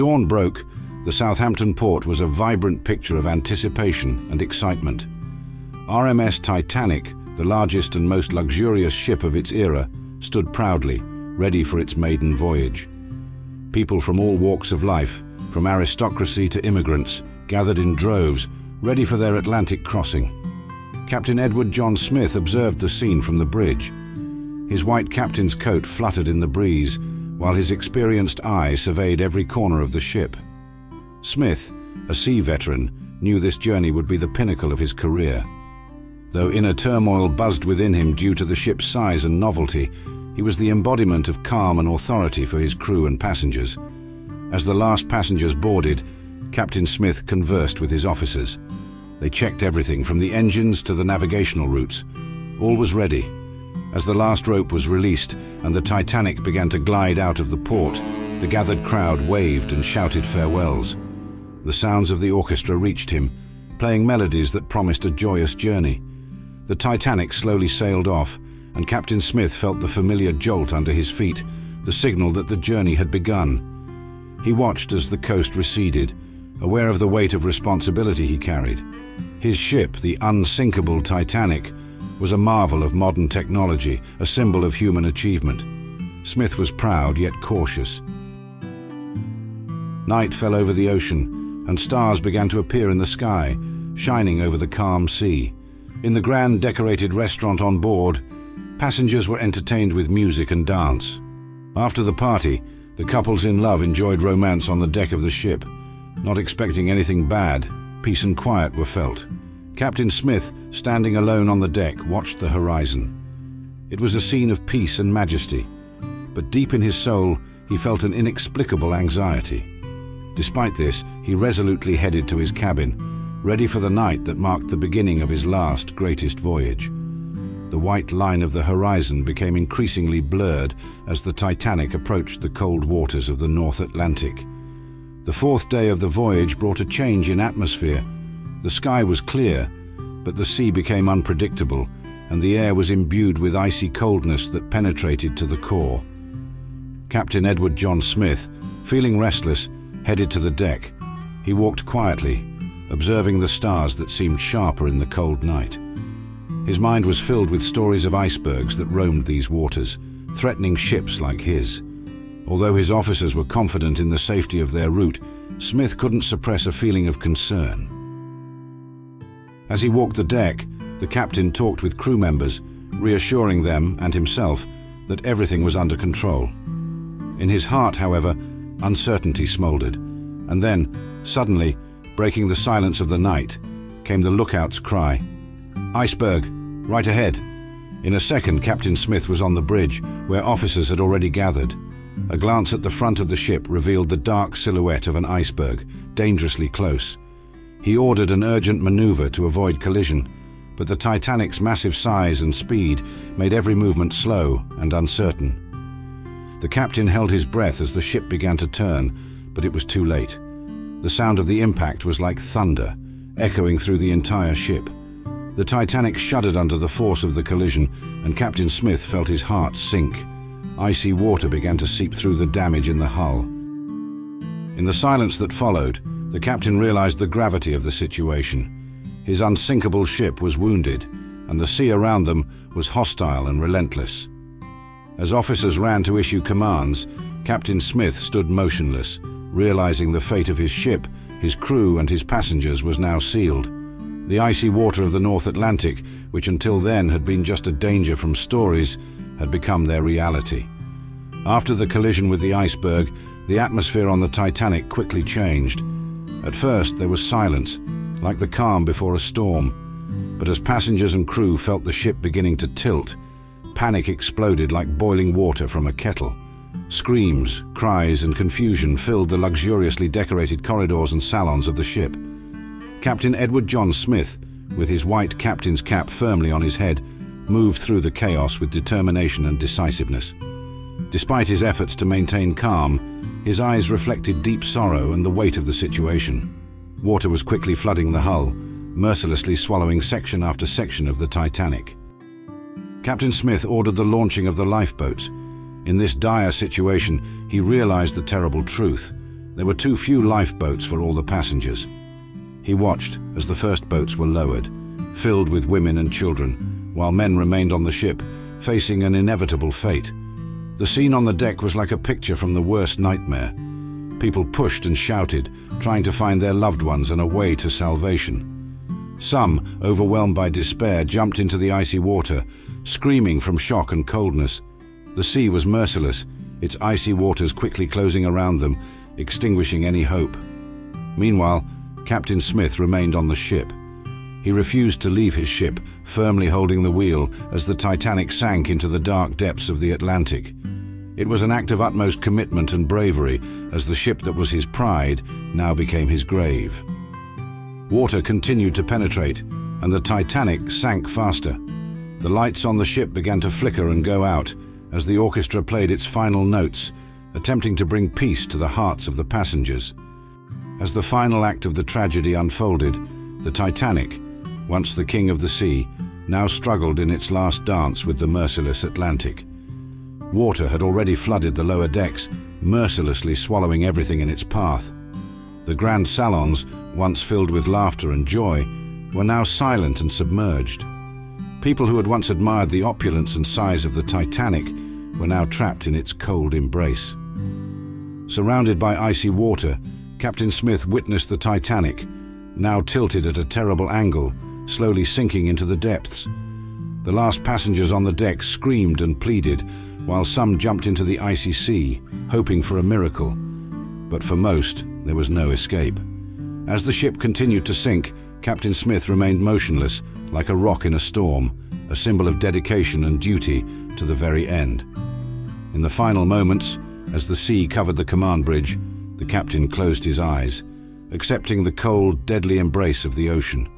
dawn broke, the Southampton port was a vibrant picture of anticipation and excitement. RMS Titanic, the largest and most luxurious ship of its era, stood proudly, ready for its maiden voyage. People from all walks of life, from aristocracy to immigrants, gathered in droves, ready for their Atlantic crossing. Captain Edward John Smith observed the scene from the bridge. His white captain's coat fluttered in the breeze, while his experienced eye surveyed every corner of the ship. Smith, a sea veteran, knew this journey would be the pinnacle of his career. Though inner turmoil buzzed within him due to the ship's size and novelty, he was the embodiment of calm and authority for his crew and passengers. As the last passengers boarded, Captain Smith conversed with his officers. They checked everything from the engines to the navigational routes. All was ready. As the last rope was released and the Titanic began to glide out of the port, the gathered crowd waved and shouted farewells. The sounds of the orchestra reached him, playing melodies that promised a joyous journey. The Titanic slowly sailed off, and Captain Smith felt the familiar jolt under his feet, the signal that the journey had begun. He watched as the coast receded, aware of the weight of responsibility he carried. His ship, the Unsinkable Titanic, was a marvel of modern technology, a symbol of human achievement. Smith was proud yet cautious. Night fell over the ocean, and stars began to appear in the sky, shining over the calm sea. In the grand decorated restaurant on board, passengers were entertained with music and dance. After the party, the couples in love enjoyed romance on the deck of the ship. Not expecting anything bad, peace and quiet were felt. Captain Smith, standing alone on the deck, watched the horizon. It was a scene of peace and majesty, but deep in his soul, he felt an inexplicable anxiety. Despite this, he resolutely headed to his cabin, ready for the night that marked the beginning of his last, greatest voyage. The white line of the horizon became increasingly blurred as the Titanic approached the cold waters of the North Atlantic. The fourth day of the voyage brought a change in atmosphere. The sky was clear, but the sea became unpredictable, and the air was imbued with icy coldness that penetrated to the core. Captain Edward John Smith, feeling restless, headed to the deck. He walked quietly, observing the stars that seemed sharper in the cold night. His mind was filled with stories of icebergs that roamed these waters, threatening ships like his. Although his officers were confident in the safety of their route, Smith couldn't suppress a feeling of concern. As he walked the deck, the captain talked with crew members, reassuring them and himself that everything was under control. In his heart, however, uncertainty smoldered, and then, suddenly, breaking the silence of the night, came the lookout's cry. "Iceberg, right ahead." In a second, Captain Smith was on the bridge, where officers had already gathered. A glance at the front of the ship revealed the dark silhouette of an iceberg, dangerously close. He ordered an urgent maneuver to avoid collision, but the Titanic's massive size and speed made every movement slow and uncertain. The captain held his breath as the ship began to turn, but it was too late. The sound of the impact was like thunder, echoing through the entire ship. The Titanic shuddered under the force of the collision, and Captain Smith felt his heart sink. Icy water began to seep through the damage in the hull. In the silence that followed, the captain realized the gravity of the situation. His unsinkable ship was wounded, and the sea around them was hostile and relentless. As officers ran to issue commands, Captain Smith stood motionless, realizing the fate of his ship, his crew and his passengers was now sealed. The icy water of the North Atlantic, which until then had been just a danger from stories, had become their reality. After the collision with the iceberg, the atmosphere on the Titanic quickly changed. At first there was silence, like the calm before a storm. But as passengers and crew felt the ship beginning to tilt, panic exploded like boiling water from a kettle. Screams, cries and confusion filled the luxuriously decorated corridors and salons of the ship. Captain Edward John Smith, with his white captain's cap firmly on his head, moved through the chaos with determination and decisiveness. Despite his efforts to maintain calm, his eyes reflected deep sorrow and the weight of the situation. Water was quickly flooding the hull, mercilessly swallowing section after section of the Titanic. Captain Smith ordered the launching of the lifeboats. In this dire situation, he realized the terrible truth. There were too few lifeboats for all the passengers. He watched as the first boats were lowered, filled with women and children, while men remained on the ship, facing an inevitable fate. The scene on the deck was like a picture from the worst nightmare. People pushed and shouted, trying to find their loved ones and a way to salvation. Some, overwhelmed by despair, jumped into the icy water, screaming from shock and coldness. The sea was merciless, its icy waters quickly closing around them, extinguishing any hope. Meanwhile, Captain Smith remained on the ship. He refused to leave his ship, firmly holding the wheel as the Titanic sank into the dark depths of the Atlantic. It was an act of utmost commitment and bravery, as the ship that was his pride now became his grave. Water continued to penetrate, and the Titanic sank faster. The lights on the ship began to flicker and go out as the orchestra played its final notes, attempting to bring peace to the hearts of the passengers. As the final act of the tragedy unfolded, the Titanic, once the king of the sea, now struggled in its last dance with the merciless Atlantic. Water had already flooded the lower decks, mercilessly swallowing everything in its path. The grand salons, once filled with laughter and joy, were now silent and submerged. People who had once admired the opulence and size of the Titanic were now trapped in its cold embrace. Surrounded by icy water, Captain Smith witnessed the Titanic, now tilted at a terrible angle, slowly sinking into the depths. The last passengers on the deck screamed and pleaded, while some jumped into the icy sea, hoping for a miracle. But for most, there was no escape. As the ship continued to sink, Captain Smith remained motionless, like a rock in a storm, a symbol of dedication and duty to the very end. In the final moments, as the sea covered the command bridge, the captain closed his eyes, accepting the cold, deadly embrace of the ocean.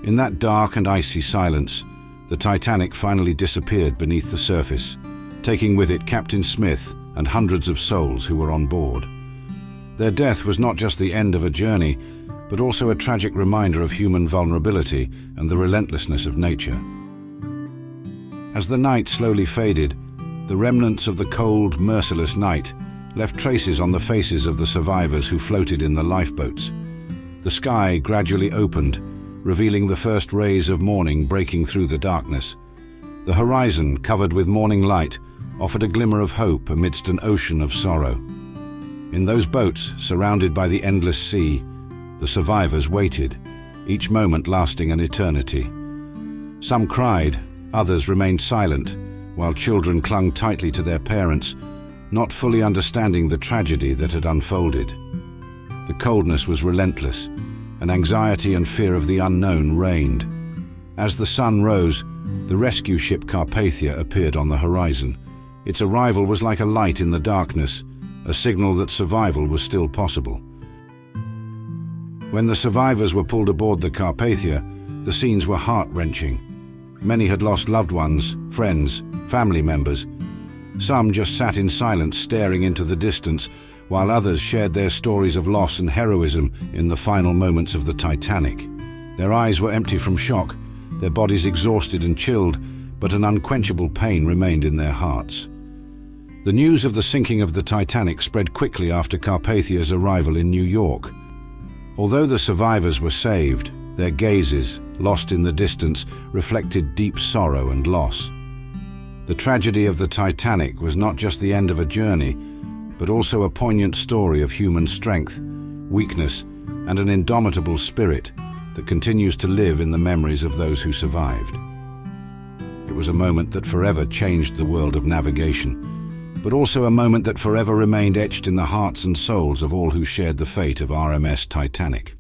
In that dark and icy silence, the Titanic finally disappeared beneath the surface, taking with it Captain Smith and hundreds of souls who were on board. Their death was not just the end of a journey, but also a tragic reminder of human vulnerability and the relentlessness of nature. As the night slowly faded, the remnants of the cold, merciless night left traces on the faces of the survivors who floated in the lifeboats. The sky gradually opened, revealing the first rays of morning breaking through the darkness. The horizon, covered with morning light, offered a glimmer of hope amidst an ocean of sorrow. In those boats, surrounded by the endless sea, the survivors waited, each moment lasting an eternity. Some cried, others remained silent, while children clung tightly to their parents, not fully understanding the tragedy that had unfolded. The coldness was relentless, and anxiety and fear of the unknown reigned. As the sun rose, the rescue ship Carpathia appeared on the horizon. Its arrival was like a light in the darkness, a signal that survival was still possible. When the survivors were pulled aboard the Carpathia, the scenes were heart-wrenching. Many had lost loved ones, friends, family members. Some just sat in silence, staring into the distance, while others shared their stories of loss and heroism in the final moments of the Titanic. Their eyes were empty from shock, their bodies exhausted and chilled, but an unquenchable pain remained in their hearts. The news of the sinking of the Titanic spread quickly after Carpathia's arrival in New York. Although the survivors were saved, their gazes, lost in the distance, reflected deep sorrow and loss. The tragedy of the Titanic was not just the end of a journey, but also a poignant story of human strength, weakness, and an indomitable spirit that continues to live in the memories of those who survived. It was a moment that forever changed the world of navigation, but also a moment that forever remained etched in the hearts and souls of all who shared the fate of RMS Titanic.